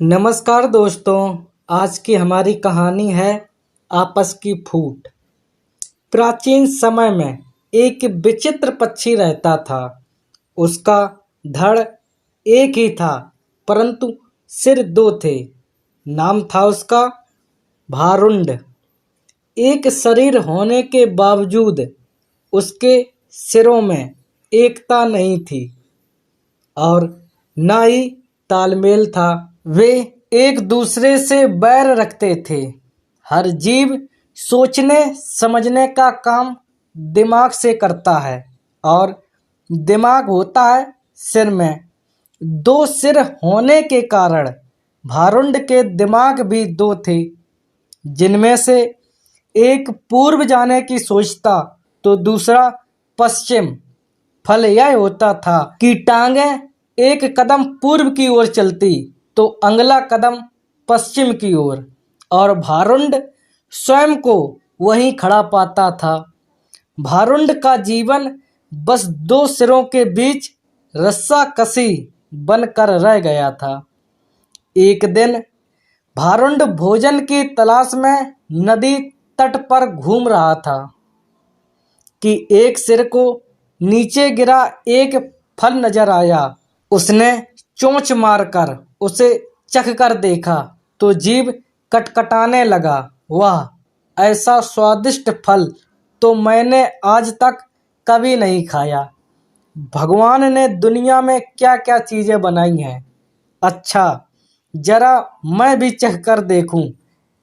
नमस्कार दोस्तों। आज की हमारी कहानी है आपस की फूट। प्राचीन समय में एक विचित्र पक्षी रहता था। उसका धड़ एक ही था, परंतु सिर दो थे। नाम था उसका भारुंड। एक शरीर होने के बावजूद उसके सिरों में एकता नहीं थी और न ही तालमेल था। वे एक दूसरे से बैर रखते थे। हर जीव सोचने समझने का काम दिमाग से करता है और दिमाग होता है सिर में। दो सिर होने के कारण भारुंड के दिमाग भी दो थे, जिनमें से एक पूर्व जाने की सोचता तो दूसरा पश्चिम। फल यह होता था कि टांगें एक कदम पूर्व की ओर चलती तो अगला कदम पश्चिम की ओर, और भारुंड स्वयं को वहीं खड़ा पाता था। भारुंड का जीवन बस दो सिरों के बीच रस्साकसी बनकर रह गया था। एक दिन भारुंड भोजन की तलाश में नदी तट पर घूम रहा था कि एक सिर को नीचे गिरा एक फल नजर आया। उसने चोंच मारकर उसे चख कर देखा तो जीभ कटकटाने लगा। वाह, ऐसा स्वादिष्ट फल तो मैंने आज तक कभी नहीं खाया। भगवान ने दुनिया में क्या क्या चीजें बनाई हैं। अच्छा, जरा मैं भी चख कर देखूं,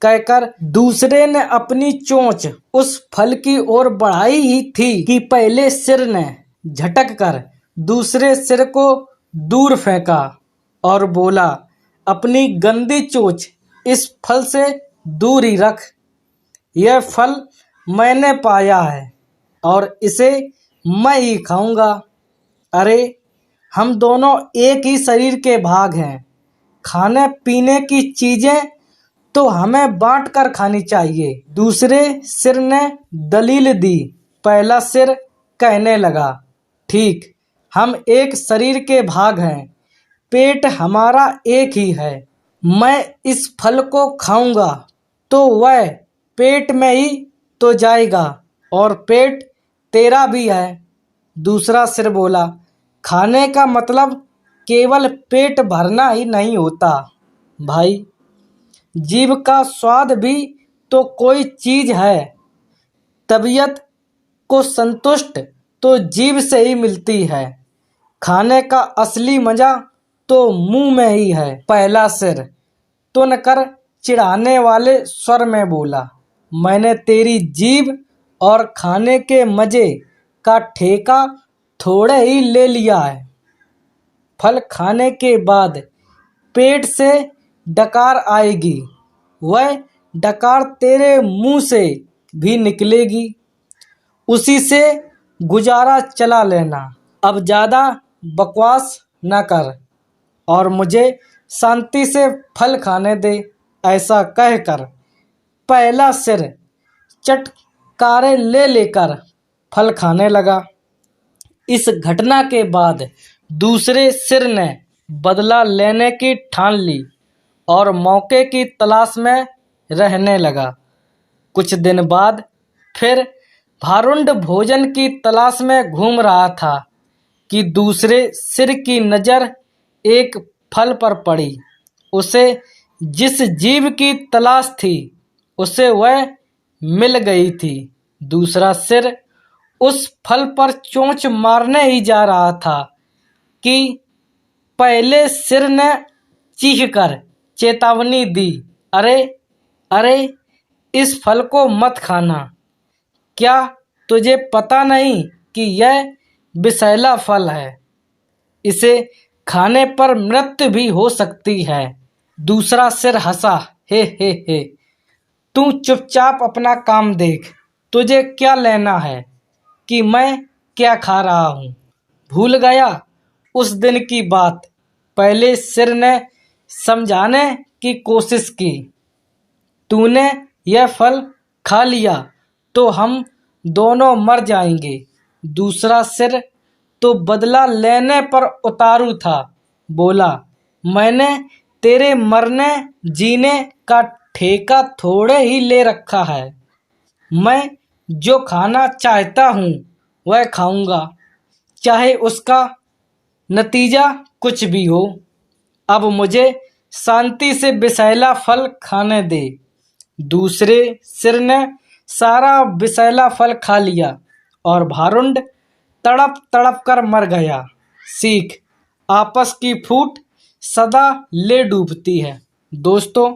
कहकर दूसरे ने अपनी चोंच उस फल की ओर बढ़ाई ही थी कि पहले सिर ने झटक कर दूसरे सिर को दूर फेंका और बोला, अपनी गंदी चोंच इस फल से दूर ही रख। यह फल मैंने पाया है और इसे मैं ही खाऊंगा। अरे, हम दोनों एक ही शरीर के भाग हैं। खाने पीने की चीजें तो हमें बांट कर खानी चाहिए। दूसरे सिर ने दलील दी। पहला सिर कहने लगा, ठीक, हम एक शरीर के भाग हैं। पेट हमारा एक ही है। मैं इस फल को खाऊंगा तो वह पेट में ही तो जाएगा और पेट तेरा भी है। दूसरा सिर बोला, खाने का मतलब केवल पेट भरना ही नहीं होता भाई। जीभ का स्वाद भी तो कोई चीज है। तबीयत को संतुष्ट तो जीभ से ही मिलती है। खाने का असली मजा तो मुंह में ही है। पहला सिर तुन कर चिढ़ाने वाले स्वर में बोला, मैंने तेरी जीभ और खाने के मजे का ठेका थोड़े ही ले लिया है। फल खाने के बाद पेट से डकार आएगी, वह डकार तेरे मुंह से भी निकलेगी। उसी से गुजारा चला लेना। अब ज्यादा बकवास न कर और मुझे शांति से फल खाने दे। ऐसा कहकर पहला सिर चटकारे ले लेकर फल खाने लगा। इस घटना के बाद दूसरे सिर ने बदला लेने की ठान ली और मौके की तलाश में रहने लगा। कुछ दिन बाद फिर भारुंड भोजन की तलाश में घूम रहा था कि दूसरे सिर की नजर एक फल पर पड़ी। उसे जिस जीव की तलाश थी उसे वह मिल गई थी। दूसरा सिर उस फल पर चोंच मारने ही जा रहा था कि पहले सिर ने चीखकर चेतावनी दी, अरे अरे, इस फल को मत खाना। क्या तुझे पता नहीं कि यह विषैला फल है? इसे खाने पर मृत्यु भी हो सकती है। दूसरा सिर हंसा, हे, तू चुपचाप अपना काम देख। तुझे क्या लेना है कि मैं क्या खा रहा हूं? भूल गया उस दिन की बात? पहले सिर ने समझाने की कोशिश की, तूने यह फल खा लिया तो हम दोनों मर जाएंगे। दूसरा सिर तो बदला लेने पर उतारू था, बोला, मैंने तेरे मरने जीने का ठेका थोड़े ही ले रखा है। मैं जो खाना चाहता हूँ वह खाऊंगा, चाहे उसका नतीजा कुछ भी हो। अब मुझे शांति से विषैला फल खाने दे। दूसरे सिर ने सारा विषैला फल खा लिया और भारुंड तड़प तड़प कर मर गया। सीख, आपस की फूट सदा ले डूबती है। दोस्तों,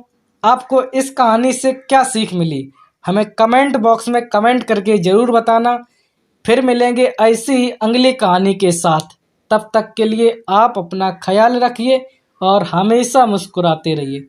आपको इस कहानी से क्या सीख मिली, हमें कमेंट बॉक्स में कमेंट करके ज़रूर बताना। फिर मिलेंगे ऐसी ही अगली कहानी के साथ। तब तक के लिए आप अपना ख्याल रखिए और हमेशा मुस्कुराते रहिए।